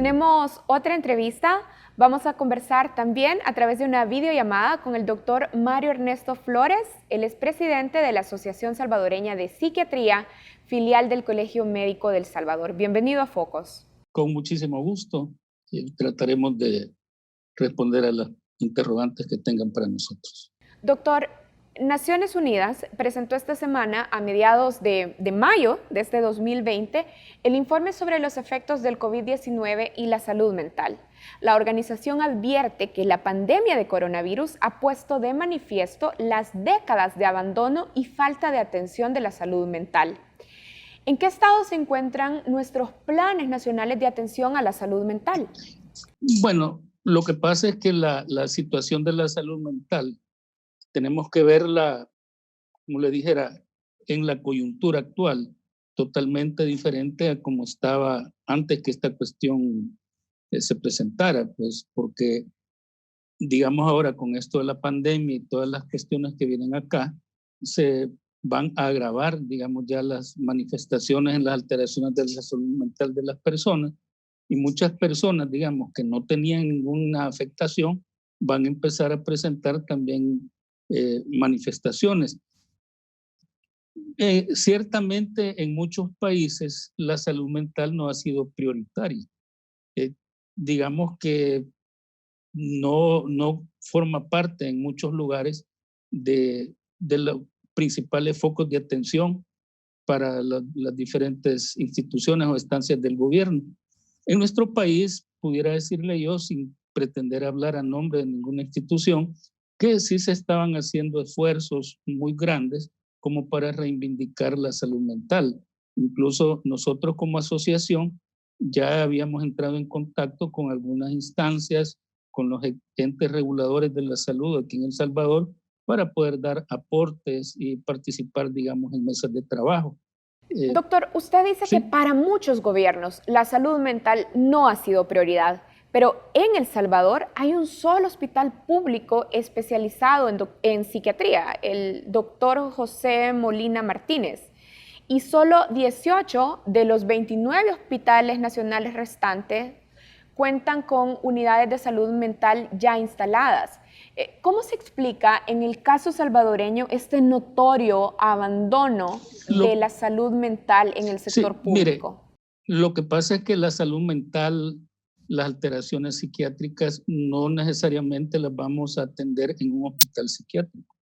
Tenemos otra entrevista. Vamos a conversar también a través de una videollamada con el doctor Mario Ernesto Flores. Él es presidente de la Asociación Salvadoreña de Psiquiatría, filial del Colegio Médico del Salvador. Bienvenido a Focos. Con muchísimo gusto. Trataremos de responder a las interrogantes que tengan para nosotros. Doctor, Naciones Unidas presentó esta semana, a mediados de mayo de este 2020, el informe sobre los efectos del COVID-19 y la salud mental. La organización advierte que la pandemia de coronavirus ha puesto de manifiesto las décadas de abandono y falta de atención de la salud mental. ¿En qué estado se encuentran nuestros planes nacionales de atención a la salud mental? Bueno, lo que pasa es que la situación de la salud mental tenemos que verla, como le dijera, en la coyuntura actual, totalmente diferente a como estaba antes que esta cuestión se presentara, pues porque, digamos ahora con esto de la pandemia y todas las cuestiones que vienen acá, se van a agravar, digamos, ya las manifestaciones en las alteraciones de la salud mental de las personas, y muchas personas, digamos, que no tenían ninguna afectación, van a empezar a presentar también manifestaciones. Ciertamente en muchos países la salud mental no ha sido prioritaria. Digamos que no forma parte en muchos lugares de los principales focos de atención para las diferentes instituciones o estancias del gobierno. En nuestro país, pudiera decirle yo, sin pretender hablar a nombre de ninguna institución, que sí se estaban haciendo esfuerzos muy grandes como para reivindicar la salud mental. Incluso nosotros como asociación ya habíamos entrado en contacto con algunas instancias, con los entes reguladores de la salud aquí en El Salvador, para poder dar aportes y participar, digamos, en mesas de trabajo. Doctor, usted dice Sí. que para muchos gobiernos la salud mental no ha sido prioridad, pero en El Salvador hay un solo hospital público especializado en psiquiatría, el doctor José Molina Martínez, y solo 18 de los 29 hospitales nacionales restantes cuentan con unidades de salud mental ya instaladas. ¿Cómo se explica en el caso salvadoreño este notorio abandono de la salud mental en el sector público? Mire, lo que pasa es que la salud mental, las alteraciones psiquiátricas, no necesariamente las vamos a atender en un hospital psiquiátrico.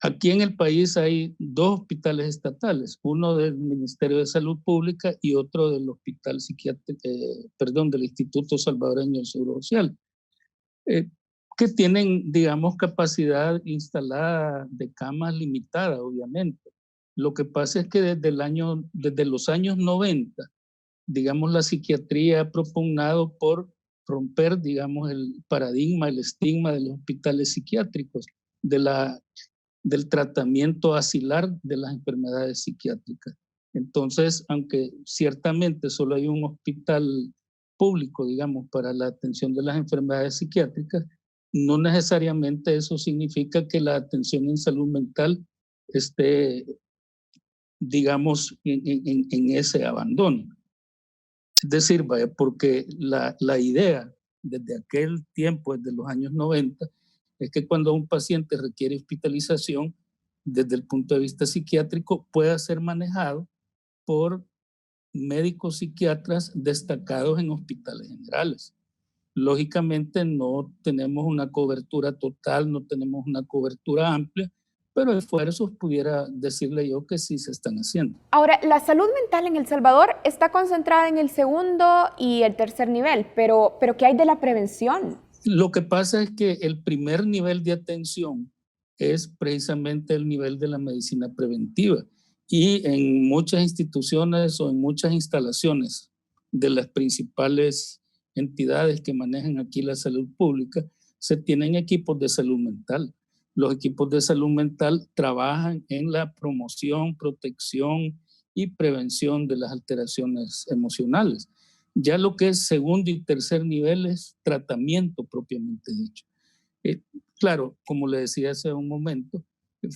Aquí en el país hay dos hospitales estatales, uno del Ministerio de Salud Pública y otro del Hospital Psiquiátrico, del Instituto Salvadoreño del Seguro Social, que tienen, digamos, capacidad instalada de camas limitada, obviamente. Lo que pasa es que desde los años 90, digamos, la psiquiatría ha propugnado por romper, digamos, el paradigma, el estigma de los hospitales psiquiátricos, del tratamiento asilar de las enfermedades psiquiátricas. Entonces, aunque ciertamente solo hay un hospital público, digamos, para la atención de las enfermedades psiquiátricas, no necesariamente eso significa que la atención en salud mental esté, digamos, en ese abandono. Es decir, vaya, porque la idea desde aquel tiempo, desde los años 90, es que cuando un paciente requiere hospitalización, desde el punto de vista psiquiátrico, pueda ser manejado por médicos psiquiatras destacados en hospitales generales. Lógicamente no tenemos una cobertura total, no tenemos una cobertura amplia, pero esfuerzos pudiera decirle yo que sí se están haciendo. Ahora, la salud mental en El Salvador está concentrada en el segundo y el tercer nivel, pero ¿qué hay de la prevención? Lo que pasa es que el primer nivel de atención es precisamente el nivel de la medicina preventiva, y en muchas instituciones o en muchas instalaciones de las principales entidades que manejan aquí la salud pública se tienen equipos de salud mental. Los equipos de salud mental trabajan en la promoción, protección y prevención de las alteraciones emocionales. Ya lo que es segundo y tercer nivel es tratamiento propiamente dicho. Claro, como le decía hace un momento,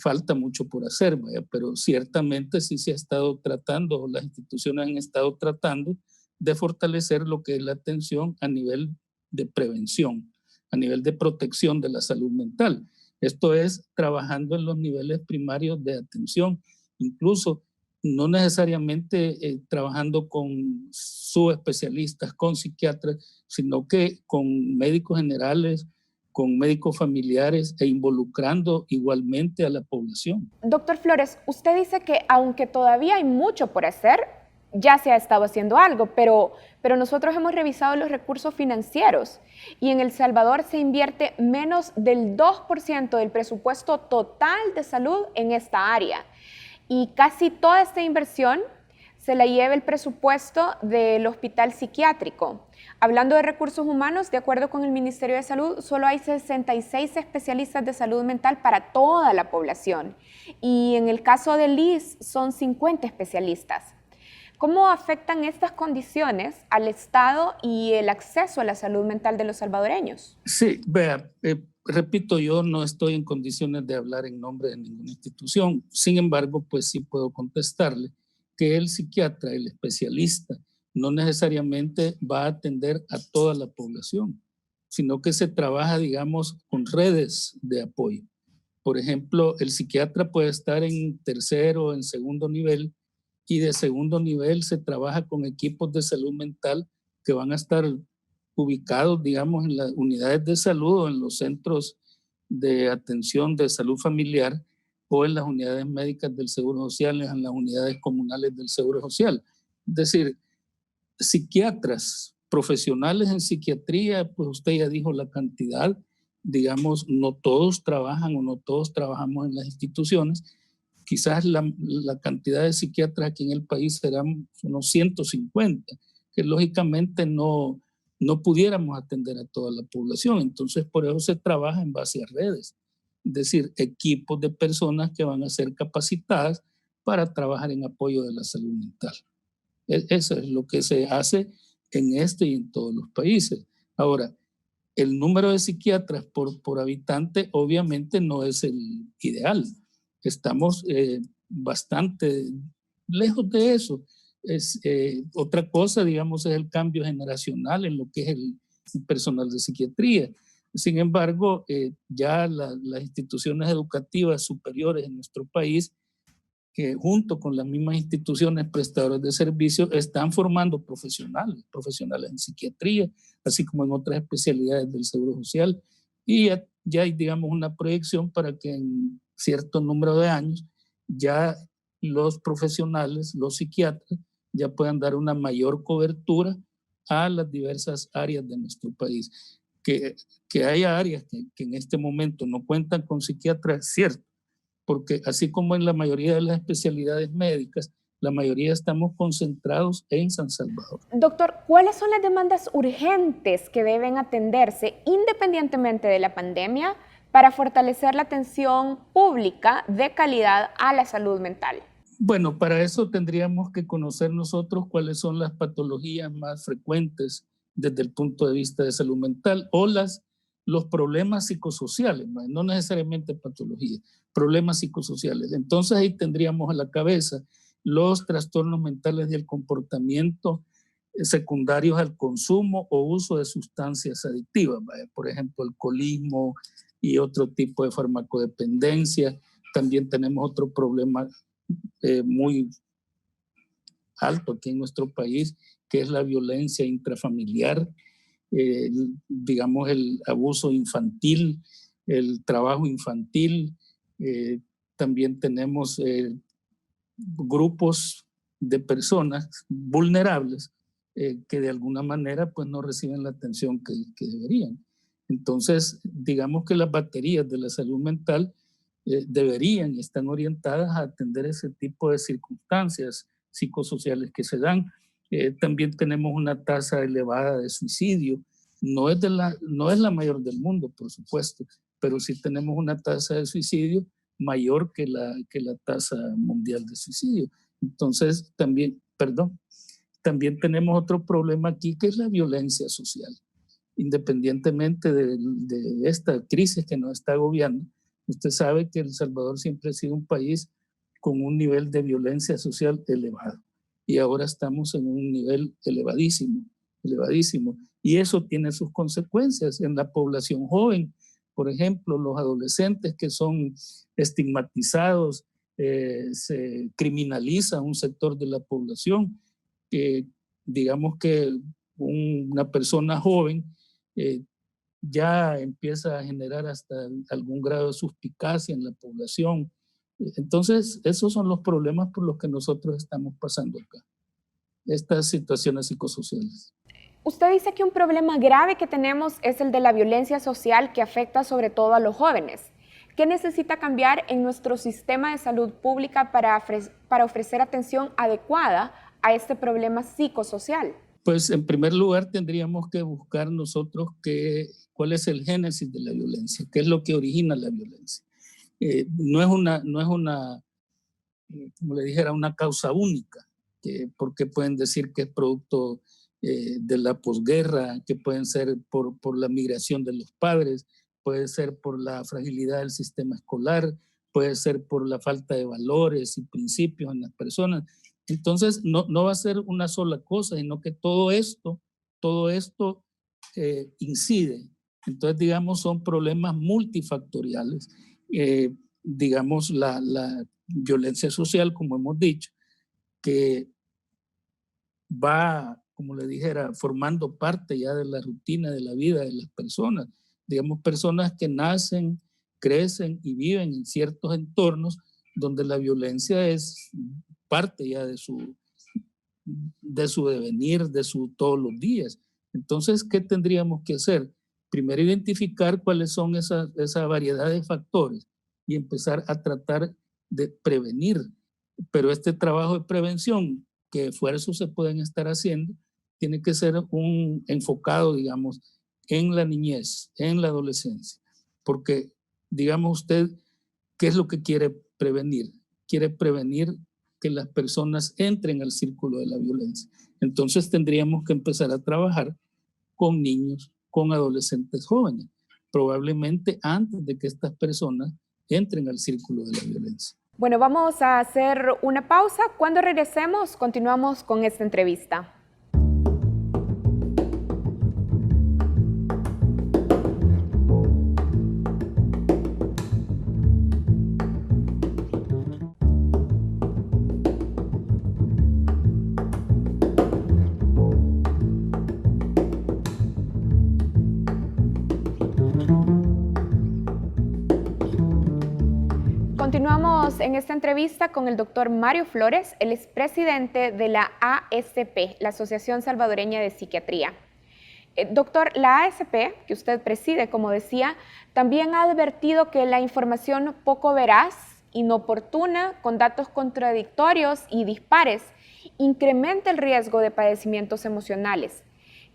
falta mucho por hacer, vaya, pero ciertamente sí se ha estado tratando, o las instituciones han estado tratando de fortalecer lo que es la atención a nivel de prevención, a nivel de protección de la salud mental. Esto es trabajando en los niveles primarios de atención, incluso no necesariamente trabajando con subespecialistas, con psiquiatras, sino que con médicos generales, con médicos familiares e involucrando igualmente a la población. Doctor Flores, usted dice que aunque todavía hay mucho por hacer, ya se ha estado haciendo algo, pero nosotros hemos revisado los recursos financieros y en El Salvador se invierte menos del 2% del presupuesto total de salud en esta área. Y casi toda esta inversión se la lleva el presupuesto del hospital psiquiátrico. Hablando de recursos humanos, de acuerdo con el Ministerio de Salud, solo hay 66 especialistas de salud mental para toda la población. Y en el caso del ISSS son 50 especialistas. ¿Cómo afectan estas condiciones al Estado y el acceso a la salud mental de los salvadoreños? Sí, vea, repito, yo no estoy en condiciones de hablar en nombre de ninguna institución. Sin embargo, pues sí puedo contestarle que el psiquiatra, el especialista, no necesariamente va a atender a toda la población, sino que se trabaja, digamos, con redes de apoyo. Por ejemplo, el psiquiatra puede estar en tercero, en segundo nivel, y de segundo nivel se trabaja con equipos de salud mental que van a estar ubicados, digamos, en las unidades de salud o en los centros de atención de salud familiar o en las unidades médicas del Seguro Social, en las unidades comunales del Seguro Social. Es decir, psiquiatras profesionales en psiquiatría, pues usted ya dijo la cantidad, digamos, no todos trabajan o no todos trabajamos en las instituciones. Quizás la cantidad de psiquiatras aquí en el país serán unos 150, que lógicamente no pudiéramos atender a toda la población. Entonces, por eso se trabaja en base a redes, es decir, equipos de personas que van a ser capacitadas para trabajar en apoyo de la salud mental. Eso es lo que se hace en este y en todos los países. Ahora, el número de psiquiatras por habitante obviamente no es el ideal. Estamos bastante lejos de eso. Otra cosa, digamos, es el cambio generacional en lo que es el personal de psiquiatría. Sin embargo, ya las instituciones educativas superiores en nuestro país, que junto con las mismas instituciones prestadoras de servicios, están formando profesionales en psiquiatría, así como en otras especialidades del Seguro Social. Y ya hay, digamos, una proyección para que en cierto número de años ya los profesionales, los psiquiatras, ya puedan dar una mayor cobertura a las diversas áreas de nuestro país. Que haya áreas que en este momento no cuentan con psiquiatras, es cierto, porque así como en la mayoría de las especialidades médicas, la mayoría estamos concentrados en San Salvador. Doctor, ¿cuáles son las demandas urgentes que deben atenderse independientemente de la pandemia para fortalecer la atención pública de calidad a la salud mental? Bueno, para eso tendríamos que conocer nosotros cuáles son las patologías más frecuentes desde el punto de vista de salud mental o los problemas psicosociales, no necesariamente patologías, problemas psicosociales. Entonces ahí tendríamos a la cabeza los trastornos mentales del comportamiento secundarios al consumo o uso de sustancias adictivas, por ejemplo, alcoholismo y otro tipo de farmacodependencia. También tenemos otro problema muy alto aquí en nuestro país, que es la violencia intrafamiliar, digamos el abuso infantil, el trabajo infantil. También tenemos grupos de personas vulnerables que de alguna manera pues no reciben la atención que deberían. Entonces, digamos que las baterías de la salud mental deberían y están orientadas a atender ese tipo de circunstancias psicosociales que se dan. También tenemos una tasa elevada de suicidio. No es la mayor del mundo, por supuesto, pero sí tenemos una tasa de suicidio mayor que la tasa mundial de suicidio. Entonces, también tenemos otro problema aquí, que es la violencia social. Independientemente de esta crisis que nos está agobiando, usted sabe que El Salvador siempre ha sido un país con un nivel de violencia social elevado. y ahora estamos en un nivel elevadísimo, elevadísimo. Y eso tiene sus consecuencias en la población joven. Por ejemplo, los adolescentes que son estigmatizados, se criminaliza un sector de la población. Digamos que una persona joven ya empieza a generar hasta algún grado de suspicacia en la población. Entonces, esos son los problemas por los que nosotros estamos pasando acá, estas situaciones psicosociales. Usted dice que un problema grave que tenemos es el de la violencia social que afecta sobre todo a los jóvenes. ¿Qué necesita cambiar en nuestro sistema de salud pública para ofrecer atención adecuada a este problema psicosocial? Pues en primer lugar tendríamos que buscar nosotros cuál es el génesis de la violencia, qué es lo que origina la violencia. No es una, como le dijera, una causa única, porque pueden decir que es producto de la posguerra, que pueden ser por la migración de los padres, puede ser por la fragilidad del sistema escolar, puede ser por la falta de valores y principios en las personas. Entonces, no va a ser una sola cosa, sino que todo esto incide. Entonces, digamos, son problemas multifactoriales. Digamos, la violencia social, como hemos dicho, que va, como le dijera, formando parte ya de la rutina de la vida de las personas. Digamos, personas que nacen, crecen y viven en ciertos entornos donde la violencia es parte ya de su devenir, todos los días. Entonces, ¿qué tendríamos que hacer? Primero, identificar cuáles son esa variedad de factores y empezar a tratar de prevenir. Pero este trabajo de prevención, que esfuerzos se pueden estar haciendo, tiene que ser enfocado, digamos, en la niñez, en la adolescencia. Porque, digamos usted, ¿qué es lo que quiere prevenir? Quiere prevenir que las personas entren al círculo de la violencia. Entonces tendríamos que empezar a trabajar con niños, con adolescentes jóvenes, probablemente antes de que estas personas entren al círculo de la violencia. Bueno, vamos a hacer una pausa. Cuando regresemos, continuamos con esta entrevista. Continuamos en esta entrevista con el doctor Mario Flores, él es presidente de la ASP, la Asociación Salvadoreña de Psiquiatría. Doctor, la ASP, que usted preside, como decía, también ha advertido que la información poco veraz, inoportuna, con datos contradictorios y dispares, incrementa el riesgo de padecimientos emocionales.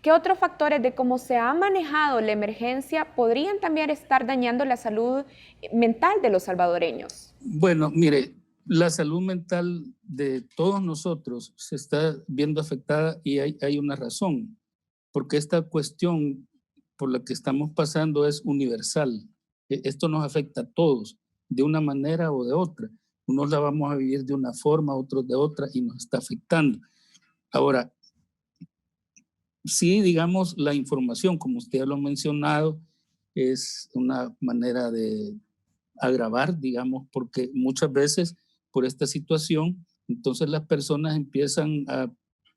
¿Qué otros factores de cómo se ha manejado la emergencia podrían también estar dañando la salud mental de los salvadoreños? Bueno, mire, la salud mental de todos nosotros se está viendo afectada y hay una razón, porque esta cuestión por la que estamos pasando es universal. Esto nos afecta a todos, de una manera o de otra. Unos la vamos a vivir de una forma, otros de otra, y nos está afectando. Ahora, sí, digamos, la información, como usted lo ha mencionado, es una manera de agravar, digamos, porque muchas veces por esta situación, entonces las personas empiezan a,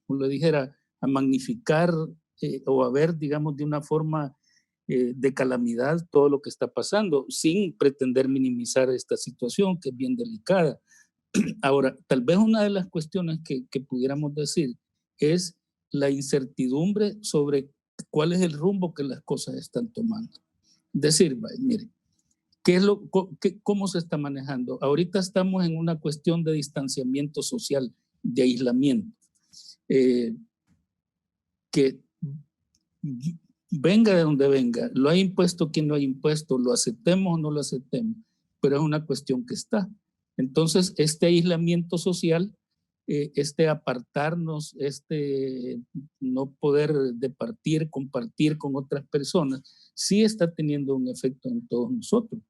como le dijera, a magnificar o a ver, digamos, de una forma de calamidad todo lo que está pasando, sin pretender minimizar esta situación que es bien delicada. Ahora, tal vez una de las cuestiones que pudiéramos decir es la incertidumbre sobre cuál es el rumbo que las cosas están tomando. Decir, mire, ¿cómo se está manejando? Ahorita estamos en una cuestión de distanciamiento social, de aislamiento, que venga de donde venga, lo ha impuesto quien lo ha impuesto, lo aceptemos o no lo aceptemos, pero es una cuestión que está. Entonces, este aislamiento social, este apartarnos, este no poder compartir con otras personas, sí está teniendo un efecto en todos nosotros.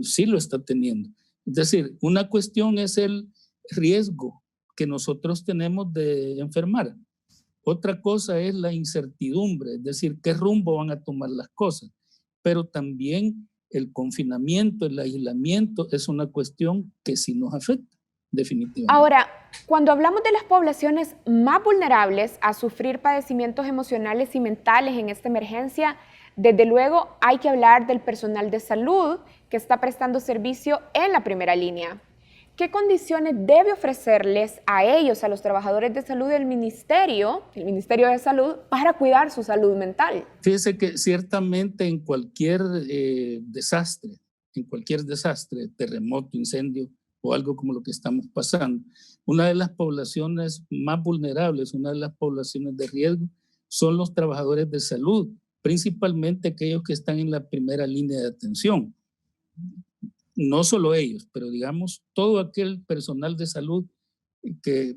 Sí lo está teniendo. Es decir, una cuestión es el riesgo que nosotros tenemos de enfermar. Otra cosa es la incertidumbre, es decir, qué rumbo van a tomar las cosas. Pero también el confinamiento, el aislamiento es una cuestión que sí nos afecta, definitivamente. Ahora, cuando hablamos de las poblaciones más vulnerables a sufrir padecimientos emocionales y mentales en esta emergencia, desde luego hay que hablar del personal de salud que está prestando servicio en la primera línea. ¿Qué condiciones debe ofrecerles a ellos, a los trabajadores de salud del Ministerio de Salud, para cuidar su salud mental? Fíjese que ciertamente en cualquier desastre, terremoto, incendio o algo como lo que estamos pasando, una de las poblaciones más vulnerables, una de las poblaciones de riesgo, son los trabajadores de salud, principalmente aquellos que están en la primera línea de atención. No solo ellos, pero digamos todo aquel personal de salud que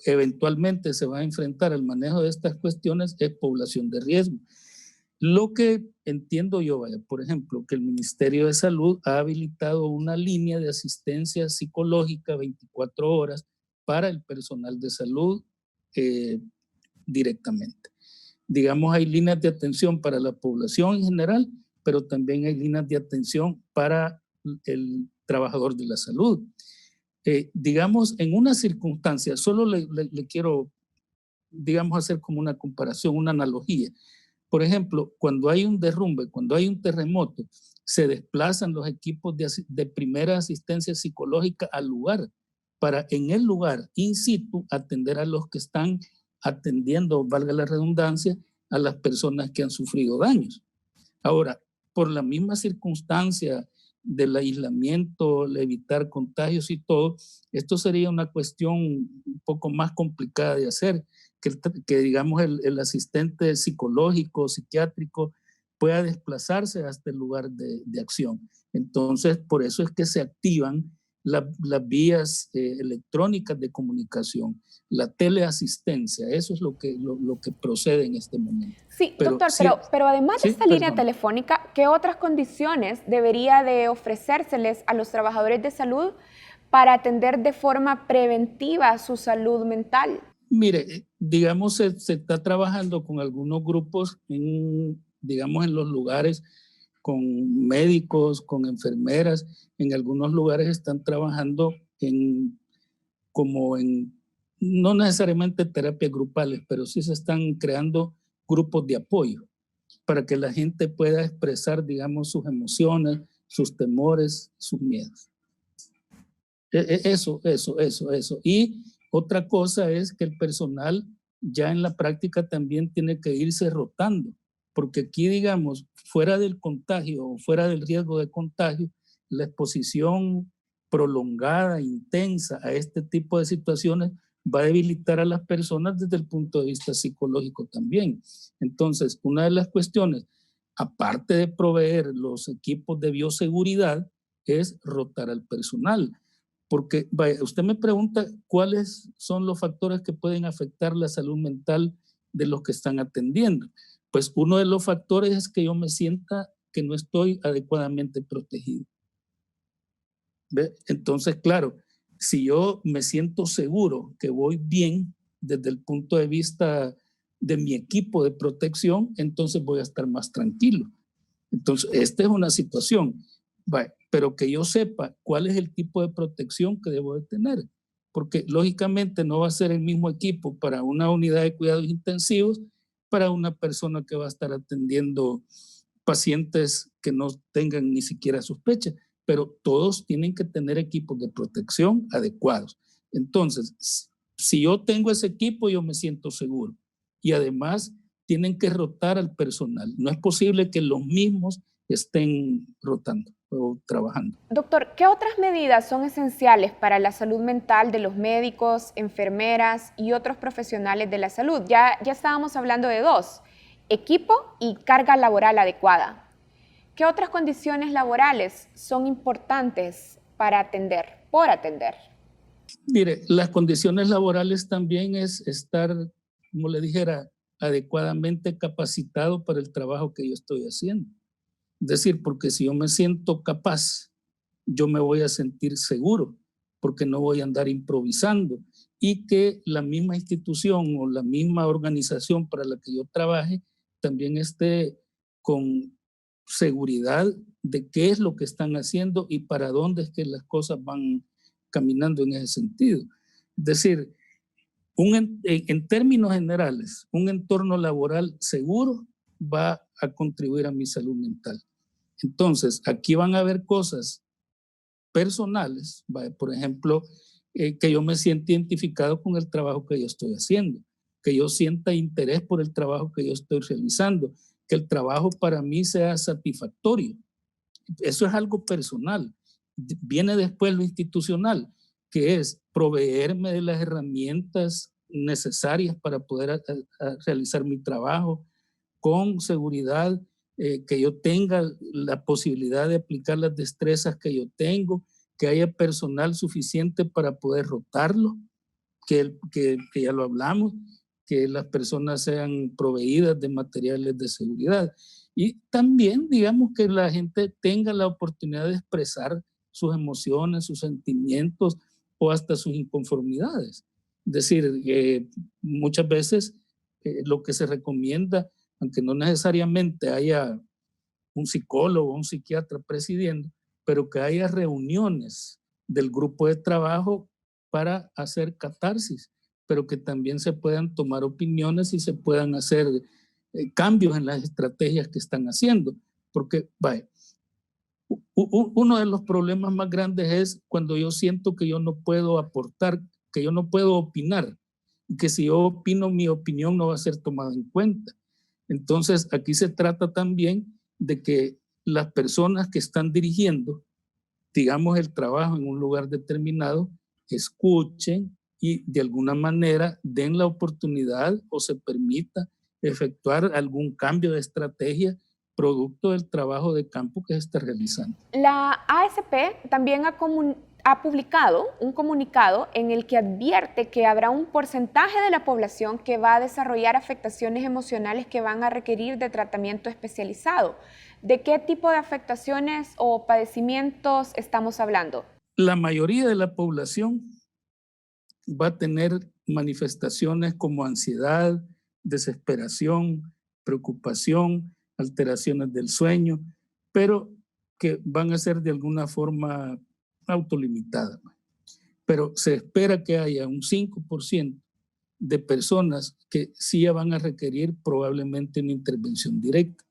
eventualmente se va a enfrentar al manejo de estas cuestiones es población de riesgo. Lo que entiendo yo, por ejemplo, que el Ministerio de Salud ha habilitado una línea de asistencia psicológica 24 horas para el personal de salud directamente. Digamos, hay líneas de atención para la población en general, pero también hay líneas de atención para el trabajador de la salud. Digamos, en una circunstancia, solo le quiero, digamos, hacer como una comparación, una analogía. Por ejemplo, cuando hay un derrumbe, cuando hay un terremoto, se desplazan los equipos de primera asistencia psicológica al lugar, para en el lugar, in situ, atender a los que están atendiendo, valga la redundancia, a las personas que han sufrido daños. Ahora, por la misma circunstancia del aislamiento, el evitar contagios y todo, esto sería una cuestión un poco más complicada de hacer, que digamos el asistente psicológico, psiquiátrico, pueda desplazarse hasta el lugar de acción. Entonces, por eso es que se activan las vías electrónicas de comunicación, la teleasistencia, eso es lo que procede en este momento. Sí, doctor, pero además de esta línea telefónica, ¿qué otras condiciones debería de ofrecérseles a los trabajadores de salud para atender de forma preventiva su salud mental? Mire, digamos, se está trabajando con algunos grupos, digamos, en los lugares, con médicos, con enfermeras. En algunos lugares están trabajando no necesariamente terapias grupales, pero sí se están creando grupos de apoyo para que la gente pueda expresar, digamos, sus emociones, sus temores, sus miedos. Eso. Y otra cosa es que el personal ya en la práctica también tiene que irse rotando, porque aquí, digamos, fuera del contagio o fuera del riesgo de contagio, la exposición prolongada, intensa a este tipo de situaciones va a debilitar a las personas desde el punto de vista psicológico también. Entonces, una de las cuestiones, aparte de proveer los equipos de bioseguridad, es rotar al personal. Porque vaya, usted me pregunta cuáles son los factores que pueden afectar la salud mental de los que están atendiendo. Pues uno de los factores es que yo me sienta que no estoy adecuadamente protegido. ¿Ve? Entonces, claro, si yo me siento seguro que voy bien desde el punto de vista de mi equipo de protección, entonces voy a estar más tranquilo. Entonces, esta es una situación. Vale, pero que yo sepa cuál es el tipo de protección que debo de tener, porque lógicamente no va a ser el mismo equipo para una unidad de cuidados intensivos, para una persona que va a estar atendiendo pacientes que no tengan ni siquiera sospecha, pero todos tienen que tener equipos de protección adecuados. Entonces, si yo tengo ese equipo, yo me siento seguro. Y además, tienen que rotar al personal. No es posible que los mismos estén rotando o trabajando. Doctor, ¿qué otras medidas son esenciales para la salud mental de los médicos, enfermeras y otros profesionales de la salud? Ya estábamos hablando de dos, equipo y carga laboral adecuada. ¿Qué otras condiciones laborales son importantes para atender, por atender? Mire, las condiciones laborales también es estar, como le dijera, adecuadamente capacitado para el trabajo que yo estoy haciendo. Es decir, porque si yo me siento capaz, yo me voy a sentir seguro, porque no voy a andar improvisando. y que la misma institución o la misma organización para la que yo trabaje también esté con seguridad de qué es lo que están haciendo y para dónde es que las cosas van caminando en ese sentido. Es decir, en términos generales, un entorno laboral seguro va a contribuir a mi salud mental. Entonces, aquí van a haber cosas personales, por ejemplo, que yo me sienta identificado con el trabajo que yo estoy haciendo, que yo sienta interés por el trabajo que yo estoy realizando, que el trabajo para mí sea satisfactorio. Eso es algo personal. Viene después lo institucional, que es proveerme de las herramientas necesarias para poder a realizar mi trabajo con seguridad, que yo tenga la posibilidad de aplicar las destrezas que yo tengo, que haya personal suficiente para poder rotarlo, que ya lo hablamos, que las personas sean proveídas de materiales de seguridad. Y también, digamos, que la gente tenga la oportunidad de expresar sus emociones, sus sentimientos o hasta sus inconformidades. Es decir, muchas veces lo que se recomienda, aunque no necesariamente haya un psicólogo o un psiquiatra presidiendo, pero que haya reuniones del grupo de trabajo para hacer catarsis, pero que también se puedan tomar opiniones y se puedan hacer cambios en las estrategias que están haciendo. Porque, vaya, uno de los problemas más grandes es cuando yo siento que yo no puedo aportar, que yo no puedo opinar, y que si yo opino, mi opinión no va a ser tomada en cuenta. Entonces, aquí se trata también de que las personas que están dirigiendo, digamos, el trabajo en un lugar determinado, escuchen y de alguna manera den la oportunidad o se permita efectuar algún cambio de estrategia producto del trabajo de campo que se está realizando. La ASP también ha publicado un comunicado en el que advierte que habrá un porcentaje de la población que va a desarrollar afectaciones emocionales que van a requerir de tratamiento especializado. ¿De qué tipo de afectaciones o padecimientos estamos hablando? La mayoría de la población va a tener manifestaciones como ansiedad, desesperación, preocupación, alteraciones del sueño, pero que van a ser de alguna forma autolimitadas. Pero se espera que haya un 5% de personas que sí van a requerir probablemente una intervención directa.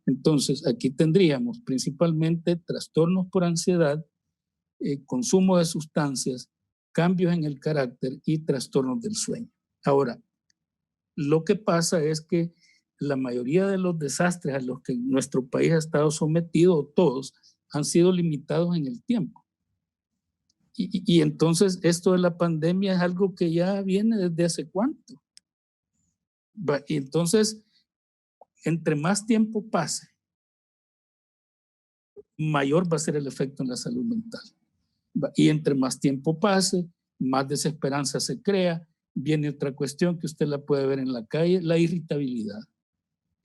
Entonces, aquí tendríamos principalmente trastornos por ansiedad, consumo de sustancias, cambios en el carácter y trastornos del sueño. Ahora, lo que pasa es que la mayoría de los desastres a los que nuestro país ha estado sometido, todos, han sido limitados en el tiempo. Y entonces esto de la pandemia es algo que ya viene desde hace cuánto. Y entonces, entre más tiempo pase, mayor va a ser el efecto en la salud mental. Y entre más tiempo pase, más desesperanza se crea. Viene otra cuestión que usted la puede ver en la calle, la irritabilidad,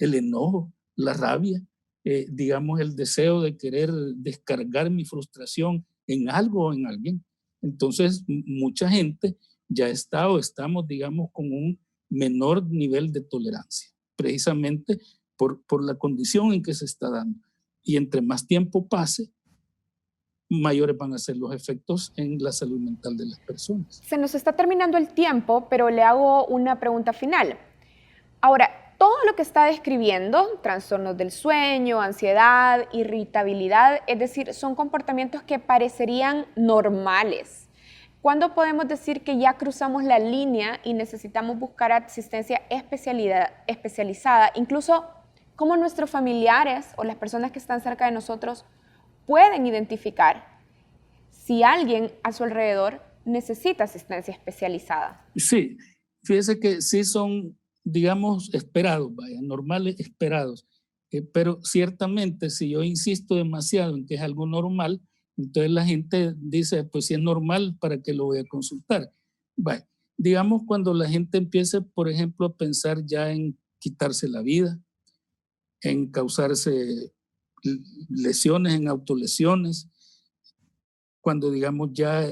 el enojo, la rabia, digamos el deseo de querer descargar mi frustración en algo o en alguien. Entonces, mucha gente ya está o estamos, digamos, con un menor nivel de tolerancia, precisamente por la condición en que se está dando. Y entre más tiempo pase, mayores van a ser los efectos en la salud mental de las personas. Se nos está terminando el tiempo, pero le hago una pregunta final. Ahora, todo lo que está describiendo, trastornos del sueño, ansiedad, irritabilidad, es decir, son comportamientos que parecerían normales. ¿Cuándo podemos decir que ya cruzamos la línea y necesitamos buscar asistencia especializada? Incluso, ¿cómo nuestros familiares o las personas que están cerca de nosotros pueden identificar si alguien a su alrededor necesita asistencia especializada? Sí, fíjese que sí son, digamos, esperados, vaya, normales, esperados. Pero ciertamente, si yo insisto demasiado en que es algo normal, entonces la gente dice, pues si es normal, ¿para qué lo voy a consultar? Vaya, digamos, cuando la gente empiece, por ejemplo, a pensar ya en quitarse la vida, en causarse lesiones, en autolesiones, cuando digamos ya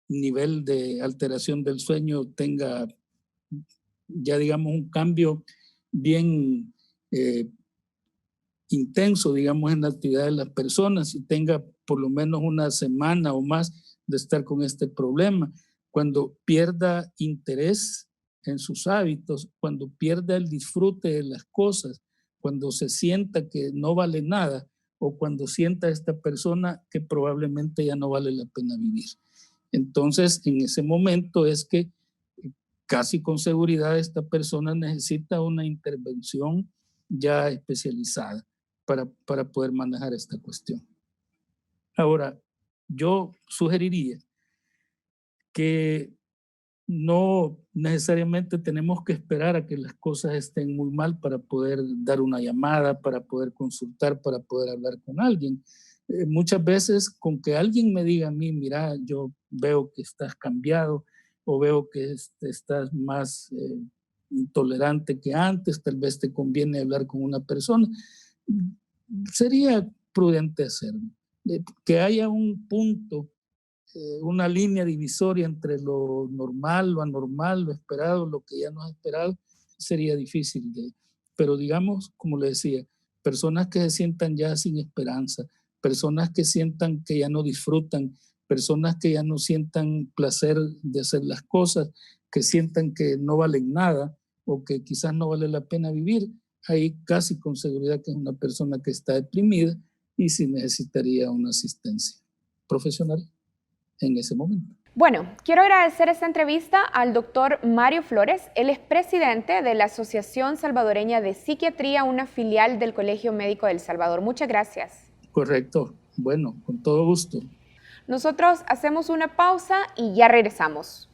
nivel de alteración del sueño tenga ya digamos un cambio bien intenso, digamos, en la actividad de las personas y tenga por lo menos una semana o más de estar con este problema. Cuando pierda interés en sus hábitos, cuando pierda el disfrute de las cosas, cuando se sienta que no vale nada o cuando sienta a esta persona que probablemente ya no vale la pena vivir. Entonces, en ese momento es que casi con seguridad esta persona necesita una intervención ya especializada para poder manejar esta cuestión. Ahora, yo sugeriría que no necesariamente tenemos que esperar a que las cosas estén muy mal para poder dar una llamada, para poder consultar, para poder hablar con alguien. Muchas veces con que alguien me diga a mí, mira, yo veo que estás cambiado o veo que estás más intolerante que antes, tal vez te conviene hablar con una persona, sería prudente hacerlo. Que haya un punto, una línea divisoria entre lo normal, lo anormal, lo esperado, lo que ya no es esperado, sería difícil pero digamos, como le decía, personas que se sientan ya sin esperanza, personas que sientan que ya no disfrutan, personas que ya no sientan placer de hacer las cosas, que sientan que no valen nada o que quizás no vale la pena vivir, ahí casi con seguridad que es una persona que está deprimida y sí necesitaría una asistencia profesional en ese momento. Bueno, quiero agradecer esta entrevista al doctor Mario Flores. Él es presidente de la Asociación Salvadoreña de Psiquiatría, una filial del Colegio Médico del Salvador. Muchas gracias. Correcto. Bueno, con todo gusto. Nosotros hacemos una pausa y ya regresamos.